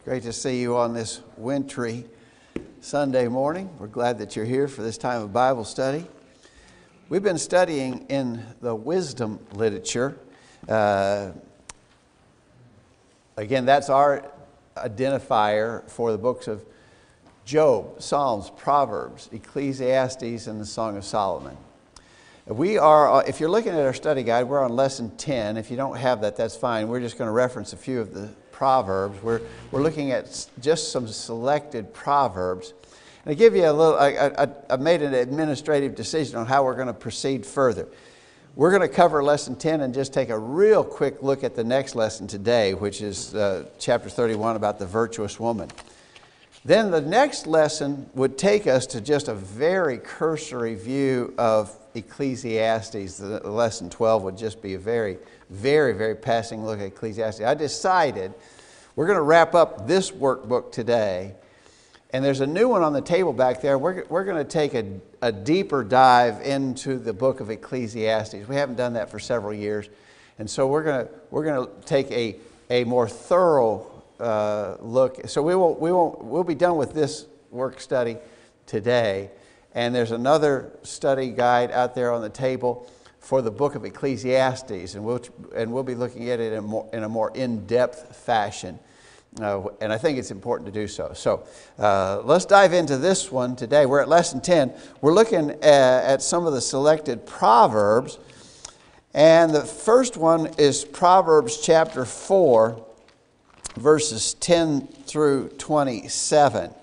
Great to see you on this wintry Sunday morning. We're glad that you're here for this time of Bible study. We've been studying in the wisdom literature. Again, that's our identifier for the books of Job, Psalms, Proverbs, Ecclesiastes, and the Song of Solomon. We are, if you're looking at our study guide, we're on lesson 10. If you don't have that, that's fine. We're just going to reference a few of the Proverbs. We're looking at just some selected Proverbs. And I give you a little, I made an administrative decision on how we're going to proceed further. We're going to cover lesson 10 and just take a real quick look at the next lesson today, which is chapter 31 about the virtuous woman. Then the next lesson would take us to just a very cursory view of Ecclesiastes. The lesson 12 would just be a very, very, very passing look at Ecclesiastes. I decided we're going to wrap up this workbook today, and there's a new one on the table back there. We're going to take a deeper dive into the book of Ecclesiastes. We haven't done that for several years, and so we're going to take a more thorough look. So we'll be done with this work study today. And there's another study guide out there on the table for the book of Ecclesiastes, and we'll be looking at it in a more in-depth fashion. And I think it's important to do so. So let's dive into this one today. We're at lesson 10. We're looking at some of the selected Proverbs. And the first one is Proverbs chapter 4, verses 10 through 27.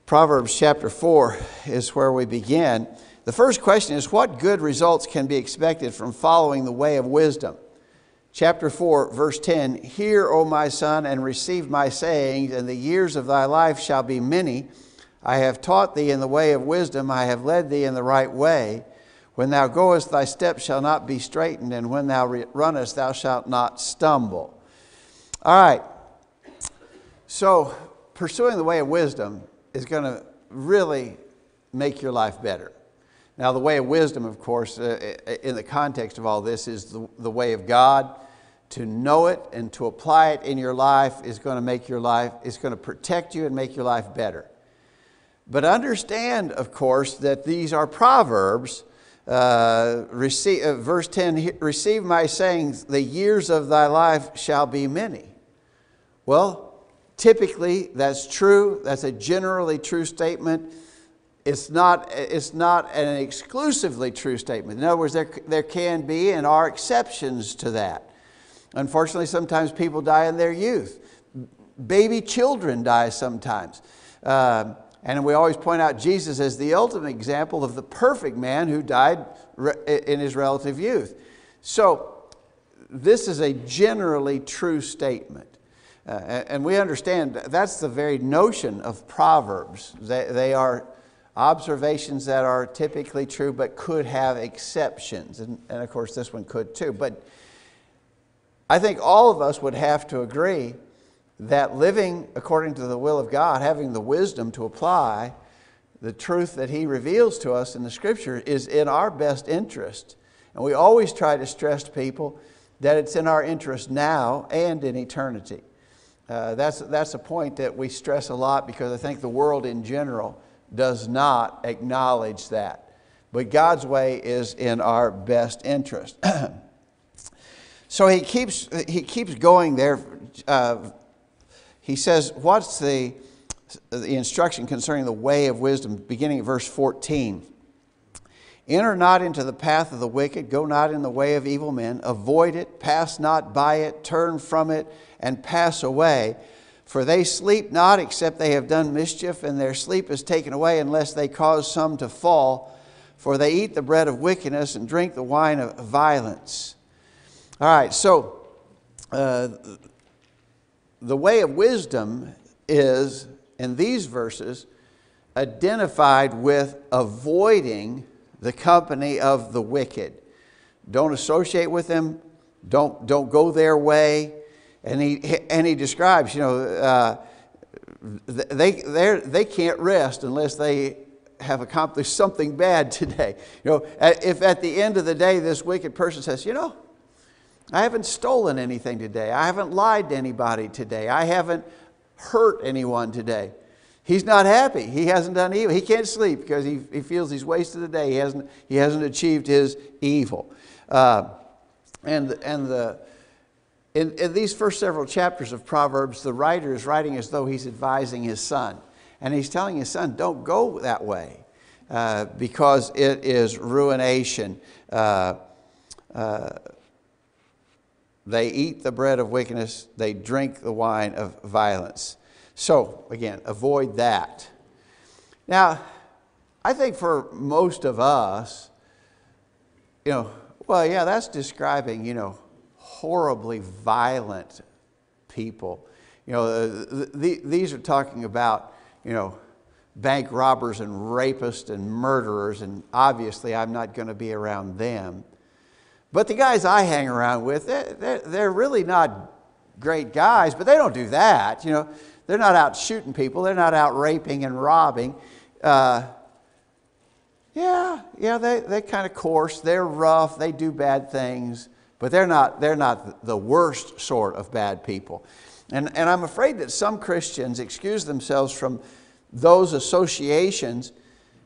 Proverbs chapter 4 is where we begin. The first question is, what good results can be expected from following the way of wisdom? Chapter 4, verse 10, Hear, O my son, and receive my sayings, and the years of thy life shall be many. I have taught thee in the way of wisdom, I have led thee in the right way. When thou goest, thy steps shall not be straitened, and when thou runnest, thou shalt not stumble. All right, so pursuing the way of wisdom is going to really make your life better. Now, the way of wisdom, of course, in the context of all this, is the way of God. To know it and to apply it in your life is going to make your life, is going to protect you and make your life better. But understand, of course, that these are Proverbs. Verse 10, Receive my sayings, the years of thy life shall be many. Well, typically, that's true. That's a generally true statement. It's not an exclusively true statement. In other words, there can be and are exceptions to that. Unfortunately, sometimes people die in their youth. Baby children die sometimes. And we always point out Jesus as the ultimate example of the perfect man who died in his relative youth. So this is a generally true statement. And we understand that's the very notion of Proverbs. They are observations that are typically true but could have exceptions. And of course this one could too. But I think all of us would have to agree that living according to the will of God, having the wisdom to apply the truth that He reveals to us in the Scripture, is in our best interest. And we always try to stress to people that it's in our interest now and in eternity. That's a point that we stress a lot because I think the world in general does not acknowledge that. But God's way is in our best interest. So he keeps going there. He says, what's the instruction concerning the way of wisdom, beginning at verse 14. Enter not into the path of the wicked, go not in the way of evil men, avoid it, pass not by it, turn from it, and pass away. For they sleep not except they have done mischief, and their sleep is taken away unless they cause some to fall. For they eat the bread of wickedness and drink the wine of violence. All right, so the way of wisdom is, in these verses, identified with avoiding the company of the wicked. Don't associate with them. Don't go their way. And he describes, they can't rest unless they have accomplished something bad today. If at the end of the day this wicked person says, I haven't stolen anything today. I haven't lied to anybody today. I haven't hurt anyone today. He's not happy. He hasn't done evil. He can't sleep because he feels he's wasted the day. He hasn't achieved his evil. In these first several chapters of Proverbs, the writer is writing as though he's advising his son. And he's telling his son, don't go that way because it is ruination. They eat the bread of wickedness. They drink the wine of violence. So, again, avoid that. Now, I think for most of us, well, yeah, that's describing, horribly violent people. These are talking about, bank robbers and rapists and murderers, and obviously I'm not going to be around them. But the guys I hang around with, they're really not great guys, but they don't do that. They're not out shooting people. They're not out raping and robbing. They kind of coarse. They're rough. They do bad things, but they're not the worst sort of bad people. And I'm afraid that some Christians excuse themselves from those associations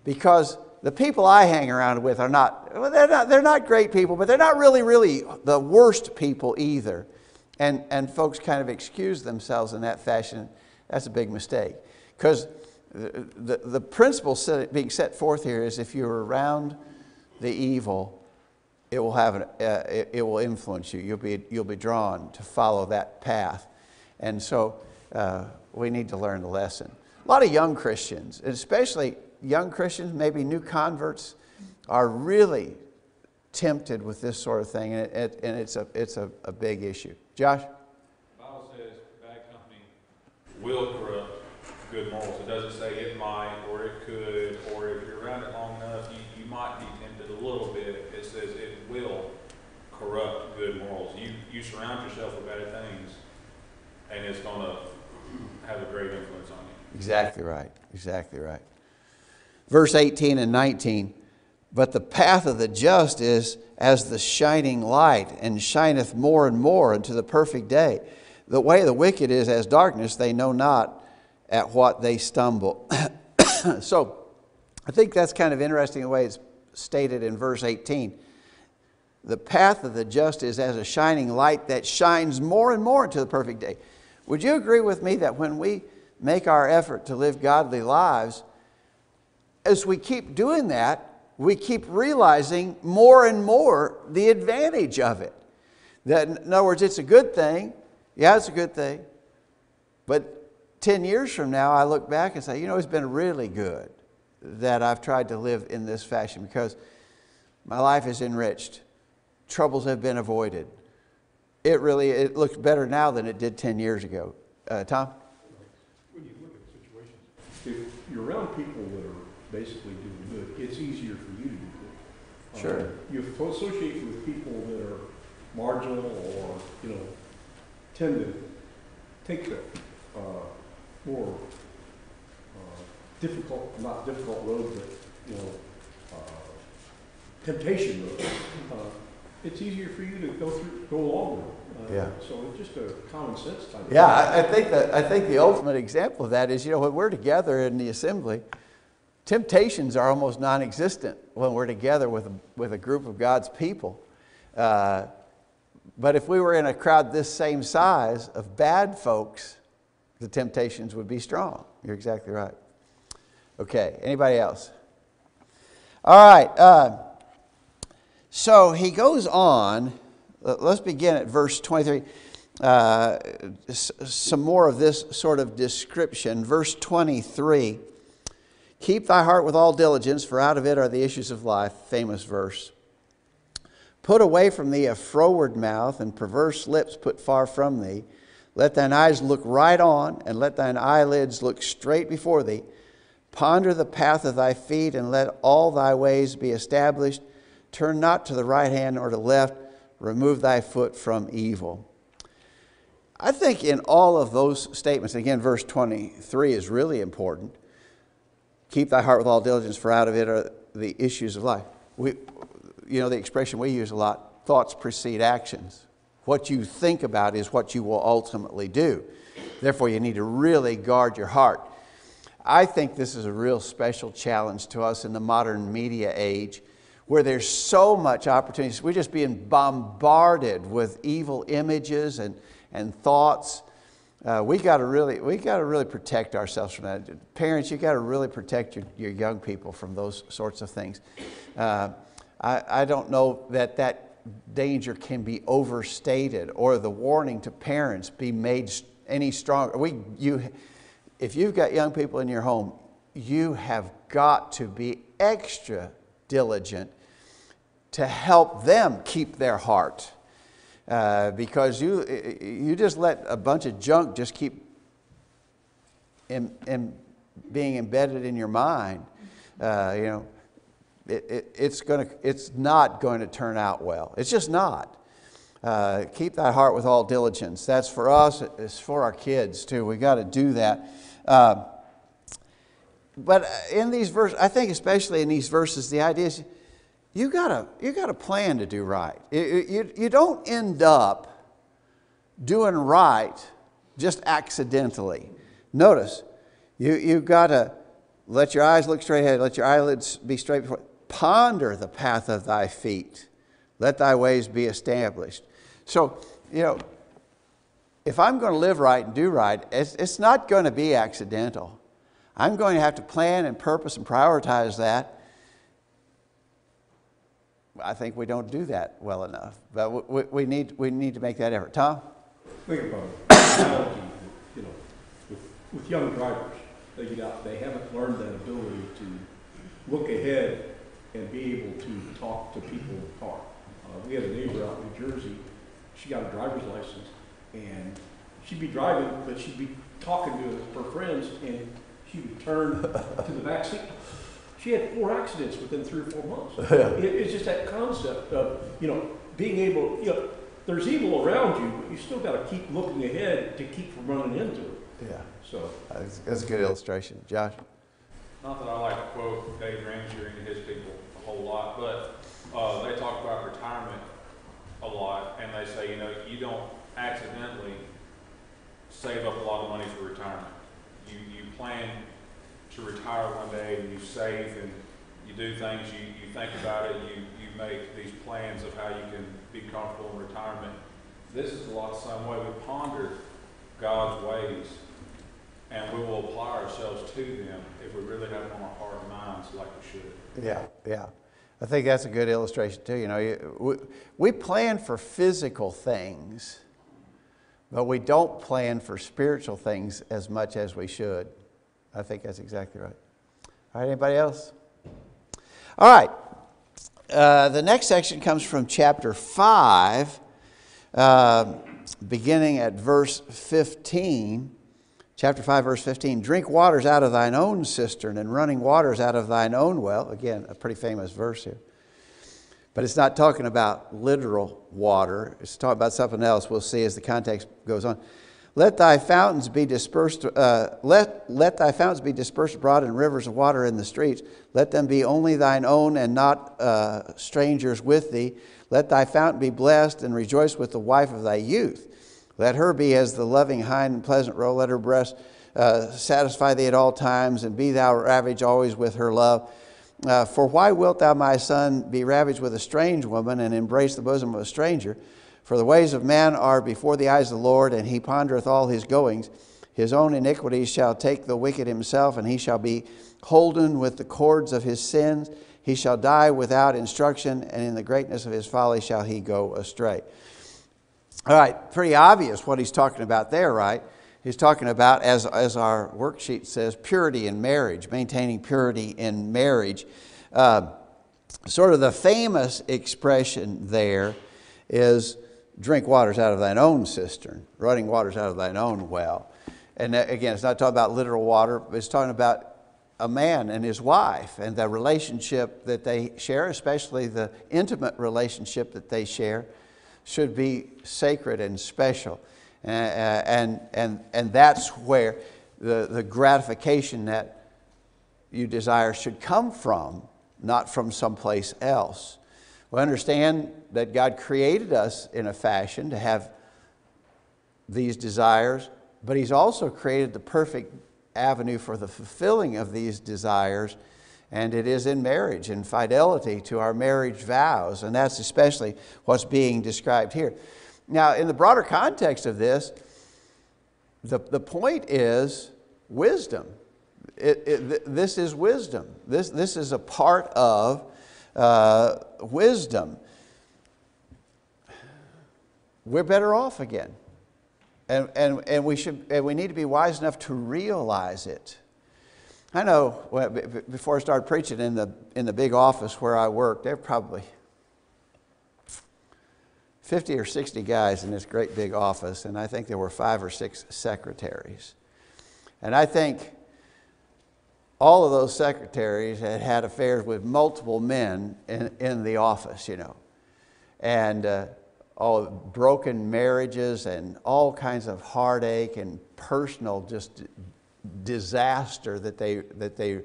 because the people I hang around with they're not great people, but they're not really the worst people either. And folks kind of excuse themselves in that fashion. That's a big mistake. Because the principle being set forth here is if you're around the evil, it will influence you. You'll be drawn to follow that path. And so we need to learn the lesson. A lot of young Christians, especially young Christians, maybe new converts, are really tempted with this sort of thing, and it's a big issue. Josh? The Bible says bad company will corrupt good morals. It doesn't say it might or it could, or if you're around it long enough, you might be tempted a little bit. It says it will corrupt good morals. You surround yourself with bad things, and it's going to have a great influence on you. Exactly right. Exactly right. Verse 18 and 19, but the path of the just is as the shining light, and shineth more and more unto the perfect day. The way of the wicked is as darkness, they know not at what they stumble. So I think that's kind of interesting the way it's stated in verse 18. The path of the just is as a shining light that shines more and more into the perfect day. Would you agree with me that when we make our effort to live godly lives, as we keep doing that, we keep realizing more and more the advantage of it? That, in other words, it's a good thing. Yeah, it's a good thing. But 10 years from now, I look back and say, it's been really good that I've tried to live in this fashion because my life is enriched. Troubles have been avoided. It looks better now than it did 10 years ago. Tom? When you look at situations, if you're around people that are basically doing good, it's easier for you to do good. Sure. You associate with people that are marginal or, tend to take the more not difficult road, but, temptation road. It's easier for you to go along with it. So it's just a common sense type of thing. I think the ultimate example of that is, when we're together in the assembly, temptations are almost non-existent when we're together with a group of God's people. But if we were in a crowd this same size of bad folks, the temptations would be strong. You're exactly right. Okay, anybody else? All right. So he goes on. Let's begin at verse 23. Some more of this sort of description. Verse 23. Keep thy heart with all diligence, for out of it are the issues of life. Famous verse. Put away from thee a froward mouth, and perverse lips put far from thee. Let thine eyes look right on, and let thine eyelids look straight before thee. Ponder the path of thy feet, and let all thy ways be established. Turn not to the right hand or to the left. Remove thy foot from evil. I think in all of those statements, again, verse 23 is really important. Keep thy heart with all diligence, for out of it are the issues of life. The expression we use a lot, thoughts precede actions. What you think about is what you will ultimately do. Therefore, you need to really guard your heart. I think this is a real special challenge to us in the modern media age, where there's so much opportunity. We're just being bombarded with evil images and thoughts. We got to really protect ourselves from that. Parents, you got to really protect your young people from those sorts of things. I don't know that danger can be overstated, or the warning to parents be made any stronger. If you've got young people in your home, you have got to be extra diligent to help them keep their heart. Because you just let a bunch of junk just keep being embedded in your mind, it's not going to turn out well. It's just not. Keep thy heart with all diligence. That's for us. It's for our kids too. We got to do that. But in these verses, I think especially in these verses, the idea is you got to plan to do right. You don't end up doing right just accidentally. Notice, you've got to let your eyes look straight ahead. Let your eyelids be straight before. Ponder the path of thy feet. Let thy ways be established. So, if I'm going to live right and do right, it's not going to be accidental. I'm going to have to plan and purpose and prioritize that. I think we don't do that well enough, but we need to make that effort. Tom? Think about it. With young drivers, they get out, they haven't learned that ability to look ahead and be able to talk to people in the car. We had a neighbor out in New Jersey. She got a driver's license, and she'd be driving, but she'd be talking to her friends, and she would turn to the back seat. She had 4 accidents within 3 or 4 months. It's just that concept of, being able, there's evil around you, but you still got to keep looking ahead to keep from running into it. Yeah. So that's a good illustration. Josh? Not that I like to quote Dave Ramsey and his people a whole lot, but they talk about retirement a lot, and they say, you don't accidentally save up a lot of money for retirement. You plan to retire one day, and you save, and you do things, you think about it, you make these plans of how you can be comfortable in retirement. This is a lot the same way. We ponder God's ways, and we will apply ourselves to them if we really have them on our heart and minds like we should. Yeah. I think that's a good illustration too. We plan for physical things, but we don't plan for spiritual things as much as we should. I think that's exactly right. All right, anybody else? All right. The next section comes from chapter 5, beginning at verse 15. Chapter 5, verse 15. Drink waters out of thine own cistern, and running waters out of thine own well. Again, a pretty famous verse here. But it's not talking about literal water. It's talking about something else. We'll see as the context goes on. Let thy fountains be dispersed. Let thy fountains be dispersed abroad in rivers of water in the streets. Let them be only thine own, and not strangers with thee. Let thy fountain be blessed, and rejoice with the wife of thy youth. Let her be as the loving hind and pleasant roe. Let her breast satisfy thee at all times, and be thou ravaged always with her love. For why wilt thou, my son, be ravaged with a strange woman, and embrace the bosom of a stranger? For the ways of man are before the eyes of the Lord, and he pondereth all his goings. His own iniquities shall take the wicked himself, and he shall be holden with the cords of his sins. He shall die without instruction, and in the greatness of his folly shall he go astray. All right, pretty obvious what he's talking about there, right? He's talking about, as our worksheet says, purity in marriage, maintaining purity in marriage. Sort of the famous expression there is, drink waters out of thine own cistern, running waters out of thine own well. And again, it's not talking about literal water, but it's talking about a man and his wife and the relationship that they share, especially the intimate relationship that they share, should be sacred and special. And that's where the gratification that you desire should come from, not from someplace else. We understand that God created us in a fashion to have these desires, but He's also created the perfect avenue for the fulfilling of these desires, and it is in marriage, in fidelity to our marriage vows, and that's especially what's being described here. Now, in the broader context of this, the point is wisdom. This is wisdom. This is a part of wisdom. We're better off again. And we need to be wise enough to realize it. I know before I started preaching in the big office where I worked, there were probably 50 or 60 guys in this great big office, and I think there were 5 or 6 secretaries. And I think all of those secretaries had affairs with multiple men in the office, you know. And all broken marriages and all kinds of heartache and personal just disaster that they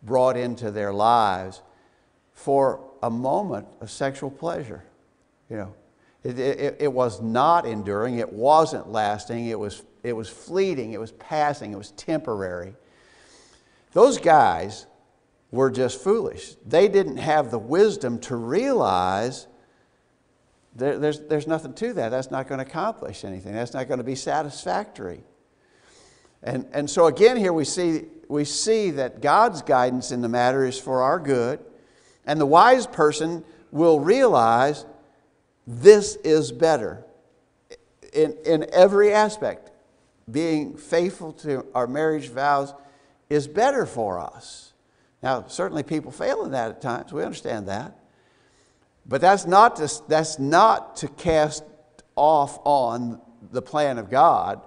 brought into their lives for a moment of sexual pleasure. You know, it was not enduring. It wasn't lasting. It was fleeting. It was passing. It was temporary. Those guys were just foolish. They didn't have the wisdom to realize there's nothing to that. That's not going to accomplish anything. That's not going to be satisfactory. And so again here we see that God's guidance in the matter is for our good, and the wise person will realize this is better in every aspect. Being faithful to our marriage vows is better for us. Now, certainly people fail in that at times. We understand that. But that's not to cast off on the plan of God.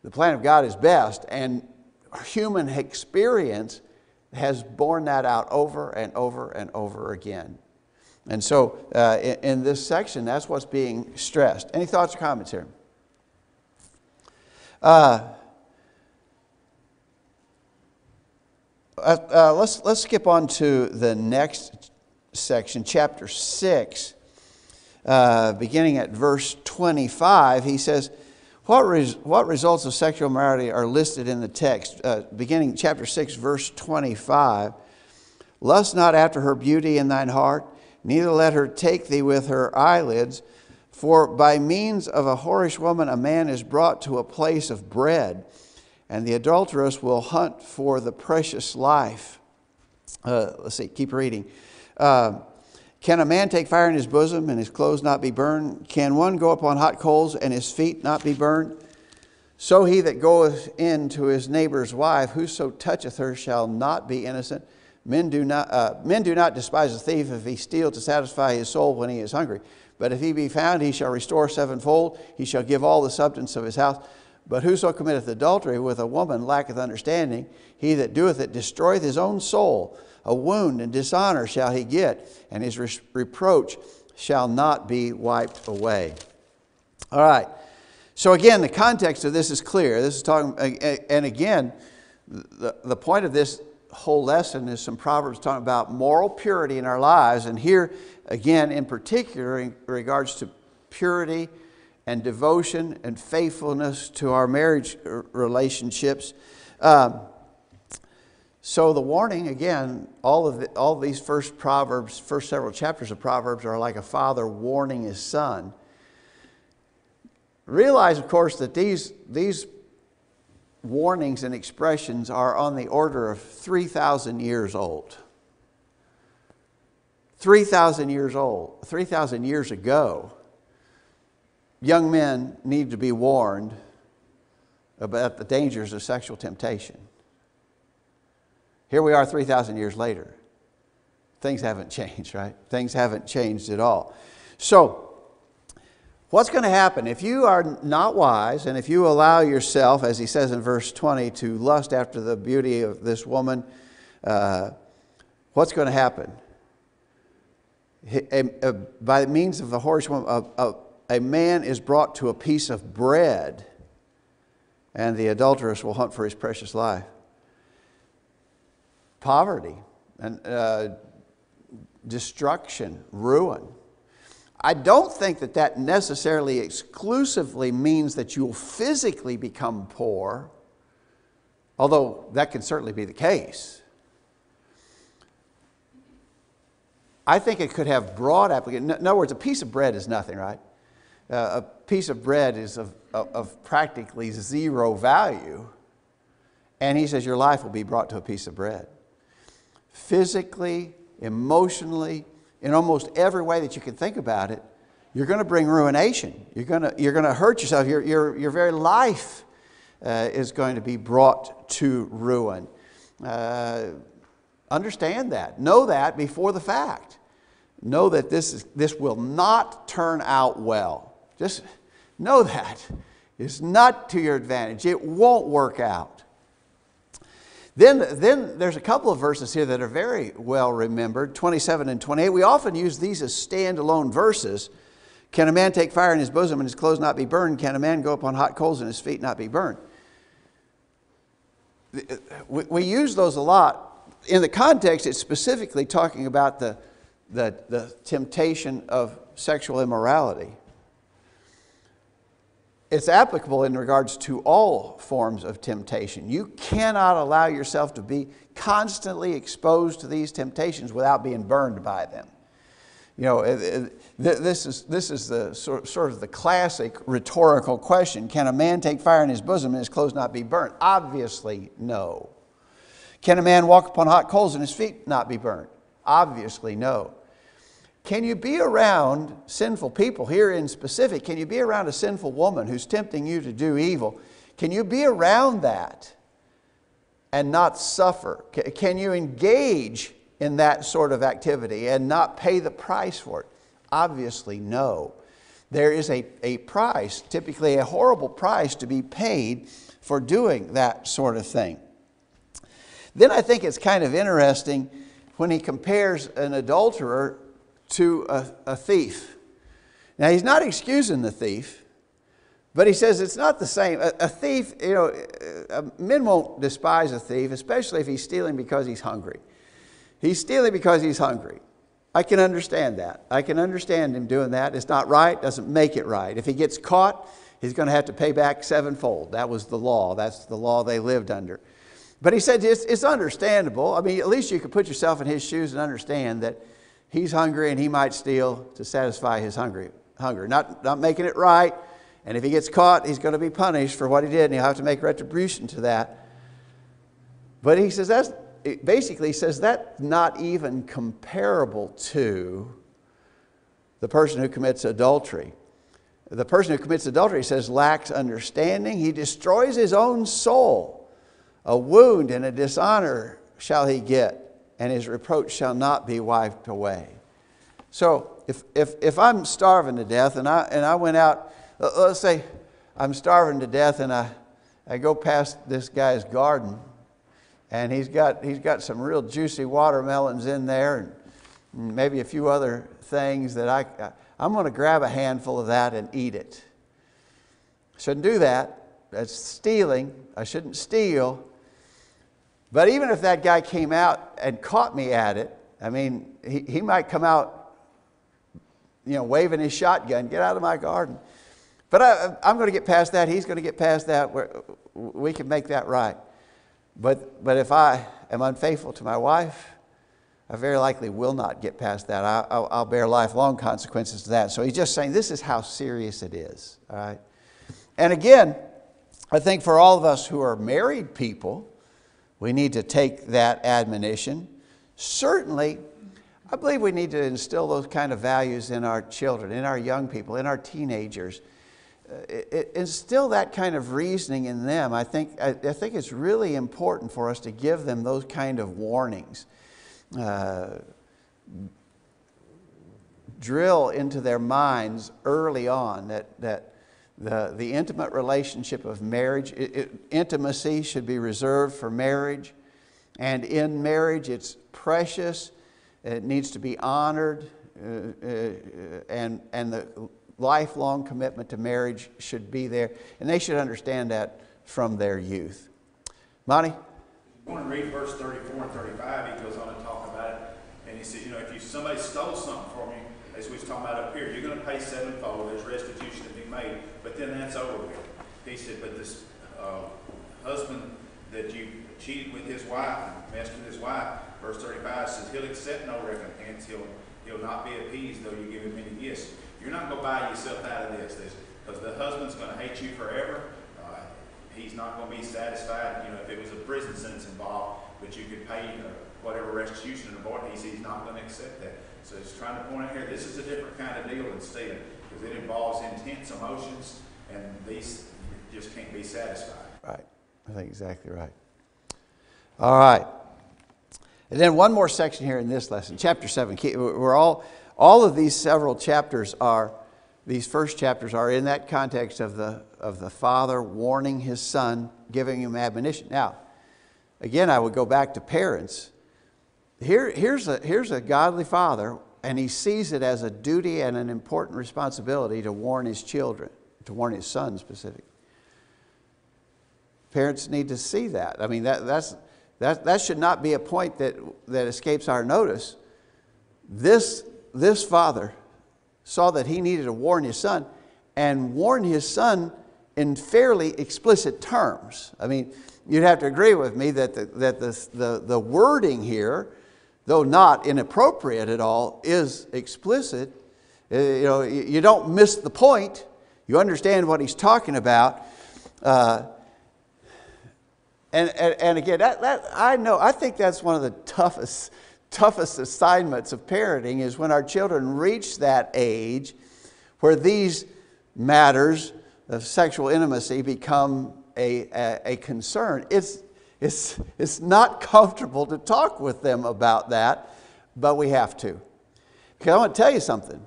The plan of God is best, and human experience has borne that out over and over and over again. And so in this section, that's what's being stressed. Any thoughts or comments here? Let's skip on to the next section, chapter 6, beginning at verse 25. He says, what results of sexual immorality are listed in the text? Beginning chapter 6, verse 25. Lust not after her beauty in thine heart, neither let her take thee with her eyelids. For by means of a whorish woman a man is brought to a place of bread, and the adulteress will hunt for the precious life. Let's see, keep reading. Can a man take fire in his bosom and his clothes not be burned? Can one go upon hot coals and his feet not be burned? So he that goeth in to his neighbor's wife, whoso toucheth her shall not be innocent. Men do not despise a thief if he steal to satisfy his soul when he is hungry. But if he be found, he shall restore sevenfold. He shall give all the substance of his house. But whoso committeth adultery with a woman lacketh understanding. He that doeth it destroyeth his own soul. A wound and dishonor shall he get, and his reproach shall not be wiped away. All right. So again, the context of this is clear. This is talking, and again, the point of this whole lesson is some Proverbs talking about moral purity in our lives. And here, again, in particular, in regards to purity and devotion and faithfulness to our marriage relationships. So the warning, again, all of these first several chapters of Proverbs are like a father warning his son. Realize, of course, that these warnings and expressions are on the order of 3,000 years old. 3,000 years old. 3,000 years ago, young men need to be warned about the dangers of sexual temptation. Here we are 3,000 years later. Things haven't changed, right? Things haven't changed at all. So, what's going to happen if you are not wise and if you allow yourself, as he says in verse 20, to lust after the beauty of this woman? What's going to happen? By means of the whorish woman, a man is brought to a piece of bread, and the adulteress will hunt for his precious life. Poverty and destruction, ruin. I don't think that that necessarily exclusively means that you'll physically become poor, although that can certainly be the case. I think it could have broad application. In other words, a piece of bread is nothing, right? A piece of bread is of practically zero value. And he says your life will be brought to a piece of bread. Physically, emotionally, in almost every way that you can think about it, you're going to bring ruination. You're going to hurt yourself. Your very life is going to be brought to ruin. Understand that. Know that before the fact. Know that this will not turn out well. Just know that. It's not to your advantage. It won't work out. Then there's a couple of verses here that are very well remembered, 27 and 28. We often use these as standalone verses. Can a man take fire in his bosom and his clothes not be burned? Can a man go upon hot coals and his feet not be burned? We use those a lot. In the context, it's specifically talking about the temptation of sexual immorality. It's applicable in regards to all forms of temptation. You cannot allow yourself to be constantly exposed to these temptations without being burned by them. You know, this is the sort of the classic rhetorical question. Can a man take fire in his bosom and his clothes not be burnt? Obviously, no. Can a man walk upon hot coals and his feet not be burnt? Obviously, no. Can you be around sinful people? Here in specific, can you be around a sinful woman who's tempting you to do evil? Can you be around that and not suffer? Can you engage in that sort of activity and not pay the price for it? Obviously, no. There is a price, typically a horrible price, to be paid for doing that sort of thing. Then I think it's kind of interesting when he compares an adulterer to a thief. Now, he's not excusing the thief, but he says it's not the same. A thief, you know, men won't despise a thief, especially if he's stealing because he's hungry. He's stealing because he's hungry. I can understand that. I can understand him doing that. It's not right, doesn't make it right. If he gets caught, he's going to have to pay back sevenfold. That was the law. That's the law they lived under. But he said it's understandable. I mean, at least you could put yourself in his shoes and understand that he's hungry and he might steal to satisfy his hunger. Not making it right. And if he gets caught, he's going to be punished for what he did and he'll have to make retribution to that. But he says that's not even comparable to the person who commits adultery. The person who commits adultery, says, lacks understanding. He destroys his own soul. A wound and a dishonor shall he get, and his reproach shall not be wiped away. So if I'm starving to death and I went out, let's say I'm starving to death and I go past this guy's garden and he's got some real juicy watermelons in there and maybe a few other things that I'm going to grab a handful of that and eat it. Shouldn't do that. That's stealing. I shouldn't steal. But even if that guy came out and caught me at it, I mean, he might come out, you know, waving his shotgun, get out of my garden. But I'm going to get past that. He's going to get past that. We can make that right. But if I am unfaithful to my wife, I very likely will not get past that. I'll bear lifelong consequences to that. So he's just saying this is how serious it is. All right. And again, I think for all of us who are married people, we need to take that admonition. Certainly, I believe we need to instill those kind of values in our children, in our young people, in our teenagers. Instill that kind of reasoning in them. I think it's really important for us to give them those kind of warnings. Drill into their minds early on that the intimate relationship of marriage, intimacy should be reserved for marriage. And in marriage, it's precious. It needs to be honored. And the lifelong commitment to marriage should be there. And they should understand that from their youth. Monty? I want to read verse 34 and 35. He goes on to talk about it. And he said, you know, if somebody stole something from you, as we was talking about up here, you're going to pay sevenfold. There's restitution to be made, but then that's over with. He said, but this husband that you cheated with his wife and messed with his wife, verse 35 says, he'll accept no recompense. He'll not be appeased though you give him many gifts. You're not going to buy yourself out of this, because the husband's going to hate you forever. He's not going to be satisfied. You know, if it was a prison sentence involved, but you could pay whatever restitution and abortion, he's not going to accept that. So it's trying to point out here, this is a different kind of deal than stealing, because it involves intense emotions, and these just can't be satisfied. Right. I think exactly right. All right. And then one more section here in this lesson, chapter 7. We're all of these several chapters are, these first chapters are in that context of the father warning his son, giving him admonition. Now, again, I would go back to parents. Here's a godly father, and he sees it as a duty and an important responsibility to warn his children, to warn his son specifically. Parents need to see that. I mean, that should not be a point that escapes our notice. This father saw that he needed to warn his son, and warn his son in fairly explicit terms. I mean, you'd have to agree with me that the wording here, though not inappropriate at all, is explicit. You know, you don't miss the point. You understand what he's talking about. And again, I think that's one of the toughest assignments of parenting, is when our children reach that age where these matters of sexual intimacy become a concern. It's not comfortable to talk with them about that, but we have to. Because I want to tell you something.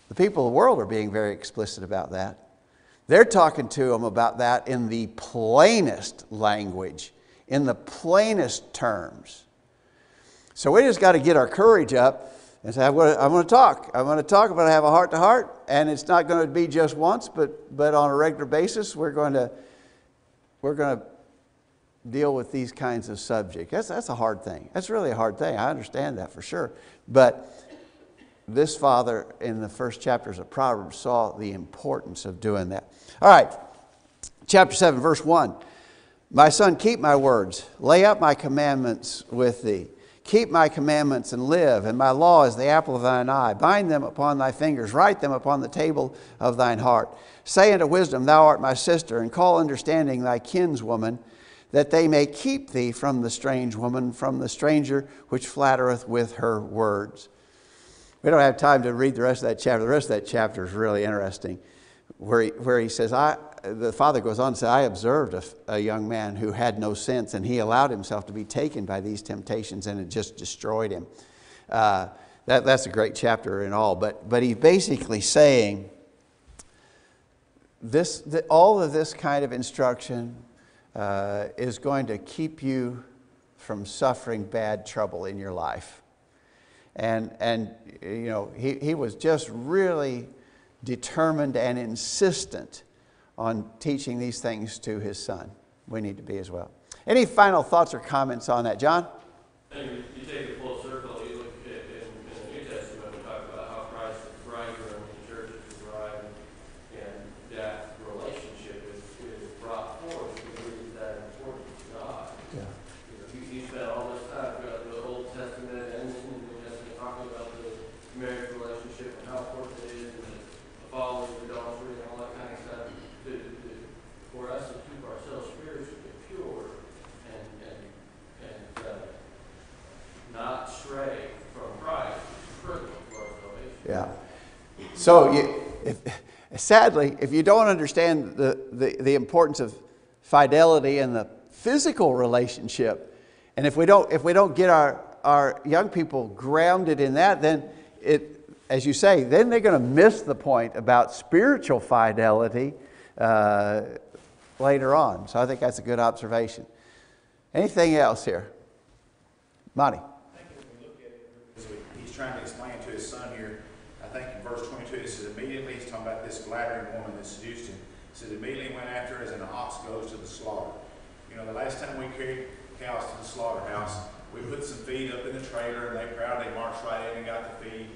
The people of the world are being very explicit about that. They're talking to them about that in the plainest language, in the plainest terms. So we just got to get our courage up and say, I'm going to talk. I'm going to talk. I'm going to have a heart-to-heart, and it's not going to be just once, but on a regular basis, we're going to deal with these kinds of subjects. That's a hard thing. That's really a hard thing. I understand that for sure. But this father in the first chapters of Proverbs saw the importance of doing that. All right, chapter 7, verse 1. My son, keep my words. Lay up my commandments with thee. Keep my commandments and live, and my law is the apple of thine eye. Bind them upon thy fingers. Write them upon the table of thine heart. Say unto wisdom, thou art my sister, and call understanding thy kinswoman, that they may keep thee from the strange woman, from the stranger which flattereth with her words. We don't have time to read the rest of that chapter. The rest of that chapter is really interesting, where he says, the father goes on to say, I observed a young man who had no sense, and he allowed himself to be taken by these temptations, and it just destroyed him. That's a great chapter in all, but he's basically saying all of this kind of instruction is going to keep you from suffering bad trouble in your life. And you know, he was just really determined and insistent on teaching these things to his son. We need to be as well. Any final thoughts or comments on that, John? And you take it full circle, you look at in the New Testament, we talk about how Christ is the bridegroom and the church is the bride, and that relationship is brought forth because it's that important to God. Yeah. You spent all this time throughout the Old Testament and the New Testament talking about the marriage relationship and how important it is, and the following of adultery and all that kind of stuff, for us to keep ourselves spiritually pure and not stray from Christ, which is critical to our salvation. Yeah. So sadly, if you don't understand the importance of fidelity and the physical relationship, and if we don't get our young people grounded in that, then as you say, then they're going to miss the point about spiritual fidelity later on. So I think that's a good observation. Anything else here? Monty. I think if we look at it, he's trying to explain to his son here, I think in verse 22, it says, immediately, he's talking about this flattering woman that seduced him. It says, immediately went after her as an ox goes to the slaughter. You know, the last time we carried cows to the slaughterhouse, We put some feed up in the trailer, and they marched right in and got the feed.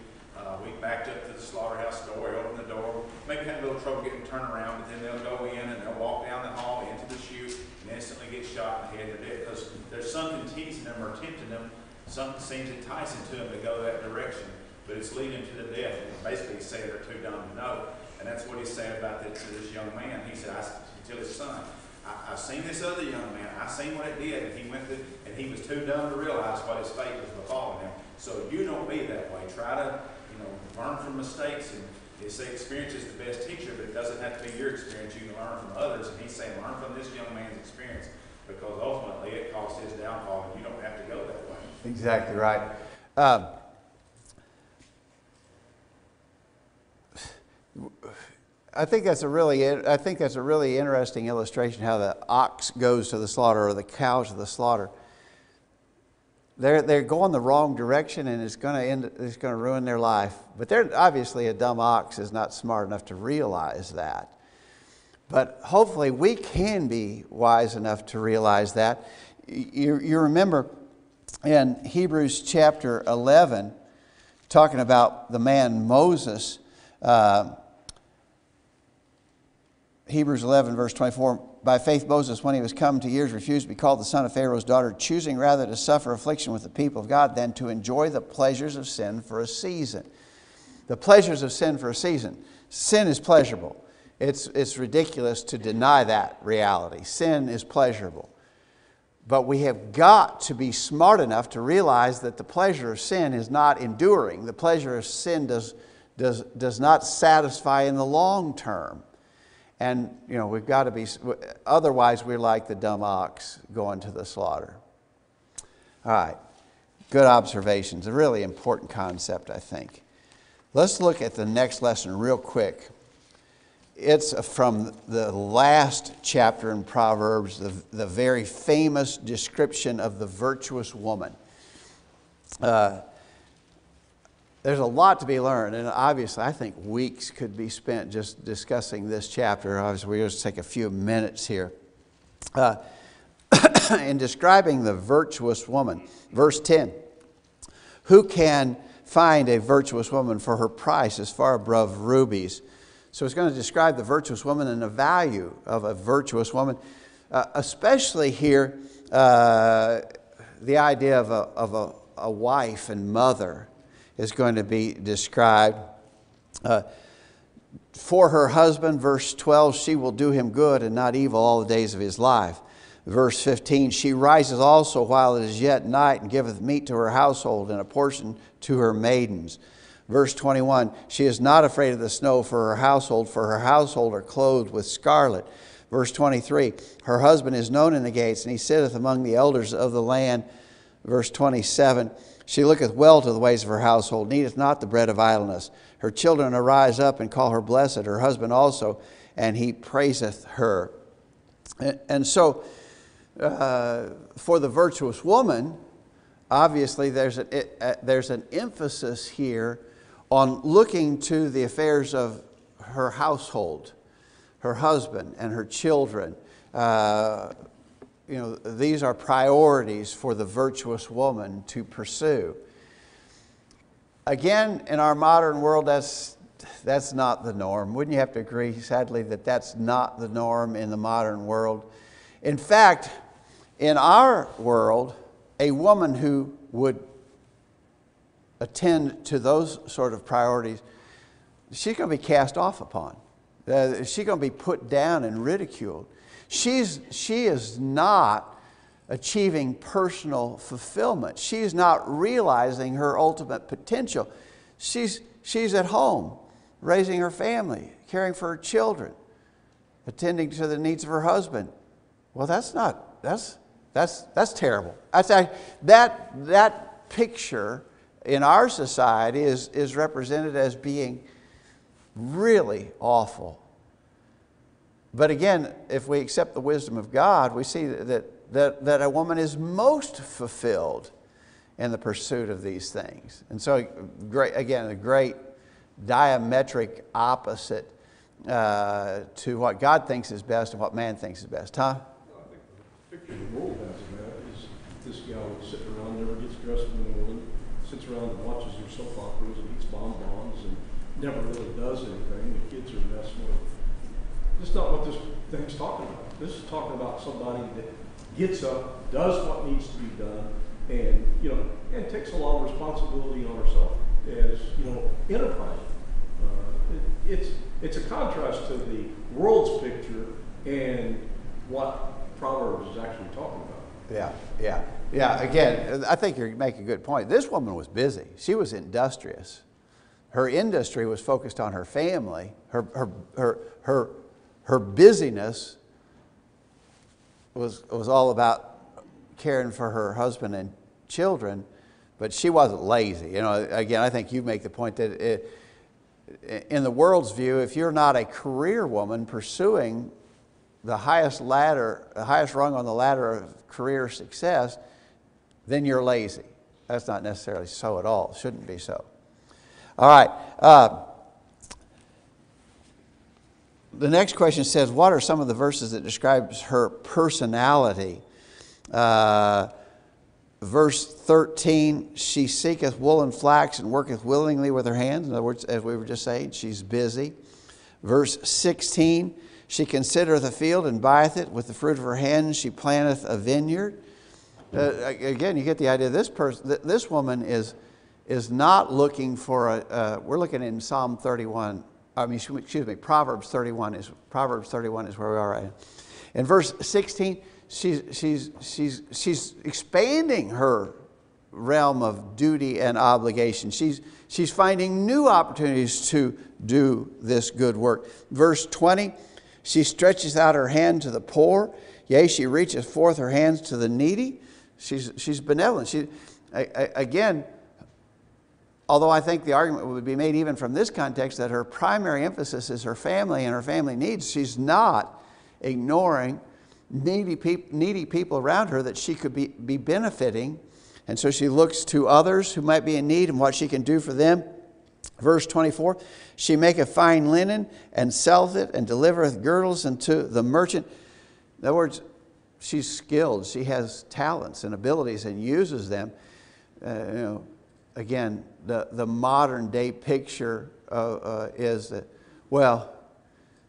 We backed up to the slaughterhouse door, we opened the door, maybe had a little trouble getting turned around, but then they'll go in and they'll walk down the hall into the chute and instantly get shot in the head. They're dead because there's something teasing them or tempting them. Something seems enticing to them to go that direction, but it's leading to the death. And basically he's saying they're too dumb to know. And that's what he's saying about that to this young man. He said, tell his son, I've seen this other young man. I seen what it did, and he went through, and he was too dumb to realize what his fate was befalling him. So you don't be that way. Try to, learn from mistakes. And they say experience is the best teacher, but it doesn't have to be your experience. You can learn from others. And he's saying, learn from this young man's experience, because ultimately it caused his downfall, and you don't have to go that way. Exactly right. I think that's a really interesting illustration how the ox goes to the slaughter or the cow to the slaughter. They're going the wrong direction, and it's going to ruin their life. But obviously a dumb ox is not smart enough to realize that. But hopefully we can be wise enough to realize that. You remember in Hebrews chapter 11, talking about the man Moses, Hebrews 11, verse 24, by faith Moses, when he was come to years, refused to be called the son of Pharaoh's daughter, choosing rather to suffer affliction with the people of God than to enjoy the pleasures of sin for a season. The pleasures of sin for a season. Sin is pleasurable. It's ridiculous to deny that reality. Sin is pleasurable. But we have got to be smart enough to realize that the pleasure of sin is not enduring. The pleasure of sin does not satisfy in the long term. And, we've got to be, otherwise we're like the dumb ox going to the slaughter. All right, good observations. A really important concept, I think. Let's look at the next lesson real quick. It's from the last chapter in Proverbs, the very famous description of the virtuous woman. There's a lot to be learned, and obviously I think weeks could be spent just discussing this chapter. Obviously we're going to take a few minutes here. In describing the virtuous woman, verse 10, who can find a virtuous woman, for her price is far above rubies? So it's going to describe the virtuous woman and the value of a virtuous woman, especially here the idea of a wife and mother is going to be described. For her husband, verse 12, she will do him good and not evil all the days of his life. Verse 15, she rises also while it is yet night and giveth meat to her household and a portion to her maidens. Verse 21, she is not afraid of the snow for her household are clothed with scarlet. Verse 23, her husband is known in the gates, and he sitteth among the elders of the land. Verse 27, she looketh well to the ways of her household, needeth not the bread of idleness. Her children arise up and call her blessed, her husband also, and he praiseth her. And so, for the virtuous woman, obviously there's an emphasis here on looking to the affairs of her household, her husband and her children. These are priorities for the virtuous woman to pursue. Again, in our modern world, that's not the norm. Wouldn't you have to agree, sadly, that that's not the norm in the modern world? In fact, in our world, a woman who would attend to those sort of priorities, she's going to be cast off upon. She's going to be put down and ridiculed. She is not achieving personal fulfillment. She's not realizing her ultimate potential. She's at home, raising her family, caring for her children, attending to the needs of her husband. Well, that's terrible. That picture in our society is represented as being really awful. But again, if we accept the wisdom of God, we see that a woman is most fulfilled in the pursuit of these things. And so, a great diametric opposite to what God thinks is best and what man thinks is best. Huh? I think the picture the world has of that is this gal sitting around, never gets dressed in the morning, sits around and watches her soap operas and eats bonbons and never really does anything. The kids are messing with. This is not what this thing's talking about. This is talking about somebody that gets up, does what needs to be done, and and takes a lot of responsibility on herself as enterprising. It's a contrast to the world's picture and what Proverbs is actually talking about. Yeah. Again, I think you're making a good point. This woman was busy. She was industrious. Her industry was focused on her family. Her busyness was all about caring for her husband and children, but she wasn't lazy. Again, I think you make the point that in the world's view, if you're not a career woman pursuing the highest rung on the ladder of career success, then you're lazy. That's not necessarily so at all. It shouldn't be so. All right. The next question says, what are some of the verses that describes her personality? Verse 13, she seeketh wool and flax and worketh willingly with her hands. In other words, as we were just saying, she's busy. Verse 16, she considereth a field and buyeth it. With the fruit of her hands she planteth a vineyard. Again, you get the idea. This woman is not looking for we're looking in Psalm 31. Proverbs 31 is where we are right now. In verse 16, she's expanding her realm of duty and obligation. She's finding new opportunities to do this good work. Verse 20, she stretches out her hand to the poor. Yea, she reaches forth her hands to the needy. She's benevolent. Again, although I think the argument would be made even from this context that her primary emphasis is her family and her family needs, she's not ignoring needy people around her that she could be benefiting. And so she looks to others who might be in need and what she can do for them. Verse 24, she maketh fine linen and selleth it and delivereth girdles unto the merchant. In other words, she's skilled. She has talents and abilities and uses them. Again, the modern day picture is that,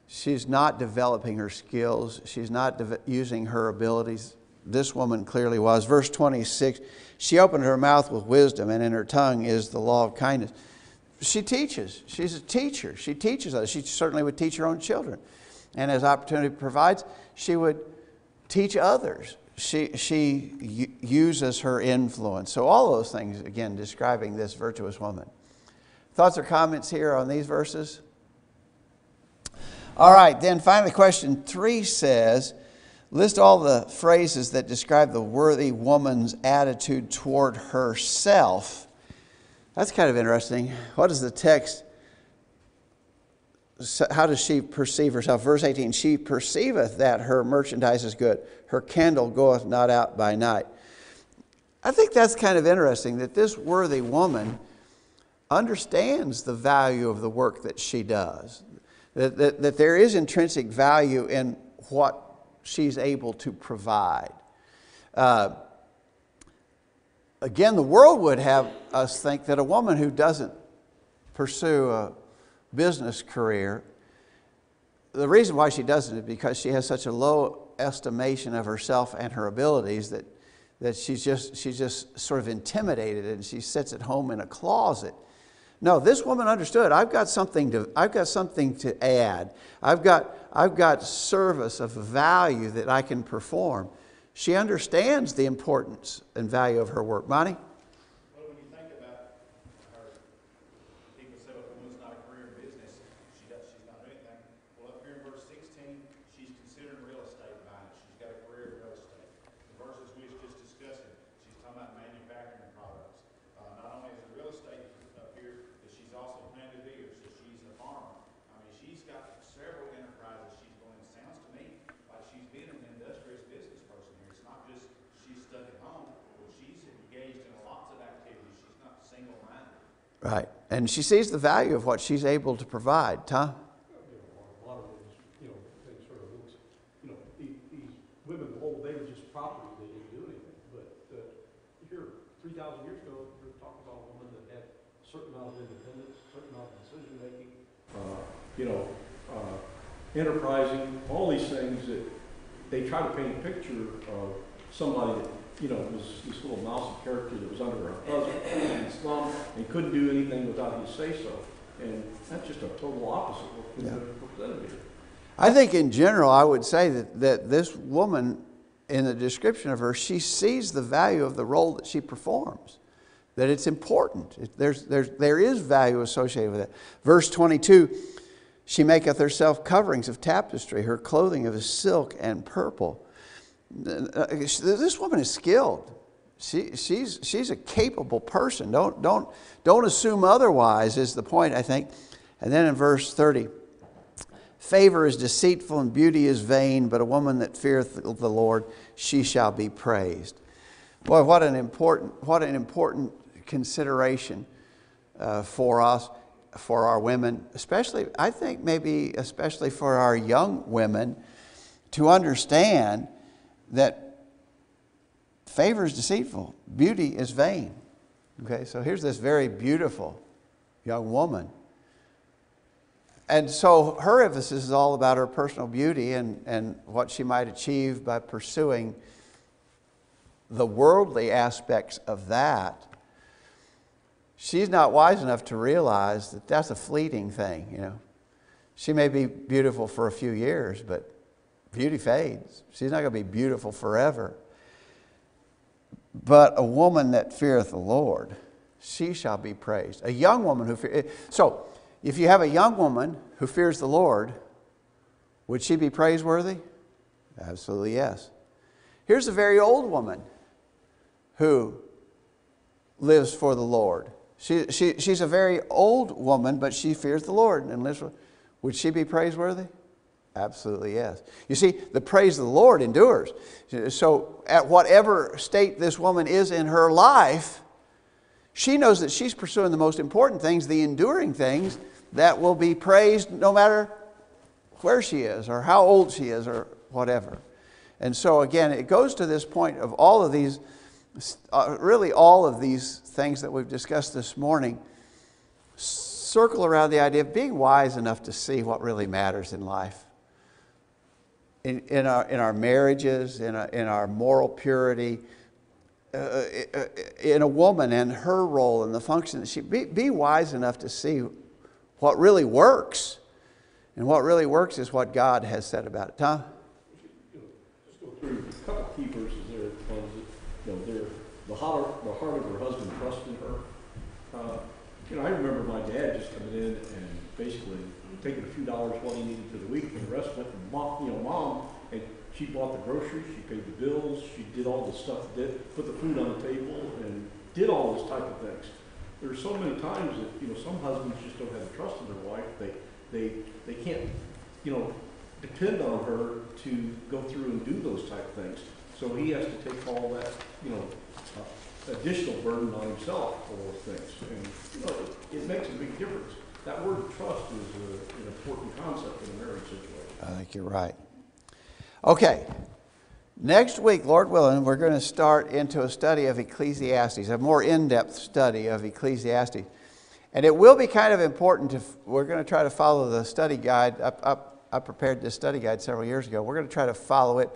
she's not developing her skills. She's not using her abilities. This woman clearly was. Verse 26, she opened her mouth with wisdom, and in her tongue is the law of kindness. She teaches. She's a teacher. She teaches others. She certainly would teach her own children. And as opportunity provides, she would teach others. She uses her influence. So all those things, again, describing this virtuous woman. Thoughts or comments here on these verses? All right, then finally question 3 says, list all the phrases that describe the worthy woman's attitude toward herself. That's kind of interesting. What is the text? How does she perceive herself? Verse 18, she perceiveth that her merchandise is good. Her candle goeth not out by night. I think that's kind of interesting that this worthy woman understands the value of the work that she does. That there is intrinsic value in what she's able to provide. Again, the world would have us think that a woman who doesn't pursue a business career, the reason why she doesn't is because she has such a low estimation of herself and her abilities that she's just sort of intimidated and she sits at home in a closet. No, this woman understood. I've got something to add. I've got service of value that I can perform. She understands the importance and value of her work. Monty? Well, when you think about her, people say, well, if a woman's not a career in business, she's not doing anything. Well, up here in verse 16, she's considering real estate buying. She's got a career in real estate. The verses we was just discussing, she's talking about manufacturing products. Not only is it real estate up here, but she's also planted beer, so she's a farmer. I mean, she's got several enterprises she's going. It sounds to me like she's been an industrious business person here. It's not just she's stuck at home. Well, she's engaged in lots of activities. She's not single-minded. Right. And she sees the value of what she's able to provide. Tom? A lot of things, things sort of looks, these women, the whole, they were just property, they didn't do anything. But here, 3,000 years ago, we were talking about a woman that had a certain amount of independence, a certain amount of decision making, enterprising, all these things that they try to paint a picture of somebody that, was this little mousy character that was under her husband and slum and couldn't do anything without his say-so. And that's just a total opposite of what's presented here. I think in general, I would say that this woman, in the description of her, she sees the value of the role that she performs, that it's important. There is value associated with it. Verse 22, she maketh herself coverings of tapestry, her clothing of silk and purple. This woman is skilled. She's a capable person. Don't assume otherwise is the point, I think. And then in verse 30, favor is deceitful and beauty is vain, but a woman that feareth the Lord, she shall be praised. Boy, what an important consideration for us, for our women, especially, I think maybe especially for our young women, to understand that favor is deceitful, beauty is vain. Okay, so here's this very beautiful young woman. And so her emphasis is all about her personal beauty and what she might achieve by pursuing the worldly aspects of that. She's not wise enough to realize that that's a fleeting thing, She may be beautiful for a few years, but beauty fades. She's not going to be beautiful forever. But a woman that feareth the Lord, she shall be praised. A young woman who fears. So, if you have a young woman who fears the Lord, would she be praiseworthy? Absolutely yes. Here's a very old woman who lives for the Lord. She's a very old woman, but she fears the Lord and lives for. Would she be praiseworthy? Absolutely yes. You see, the praise of the Lord endures. So at whatever state this woman is in her life, she knows that she's pursuing the most important things, the enduring things that will be praised no matter where she is or how old she is or whatever. And so again, it goes to this point of all of these, really all of these things that we've discussed this morning, circle around the idea of being wise enough to see what really matters in life. In our marriages, in our moral purity, in a woman and her role and the function that she be wise enough to see what really works, and what really works is what God has said about it. Tom? Just go through a couple key verses there. They're the heart of her husband trusting her. I remember my dad just coming in and basically taking a few dollars what he needed for the week, and the rest went to mom, and she bought the groceries, she paid the bills, she did all the stuff, put the food on the table, and did all this type of things. There's so many times that some husbands just don't have the trust in their wife. They can't depend on her to go through and do those type of things. So he has to take all that additional burden on himself for those things, and it makes a big difference. That word trust is an important concept in a marriage situation. I think you're right. Okay. Next week, Lord willing, we're going to start into a study of Ecclesiastes, a more in-depth study of Ecclesiastes. And it will be kind of important we're going to try to follow the study guide. I prepared this study guide several years ago. We're going to try to follow it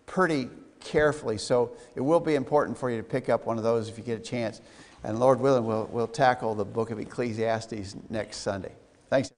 pretty carefully. So it will be important for you to pick up one of those if you get a chance. And Lord willing, we'll tackle the book of Ecclesiastes next Sunday. Thanks.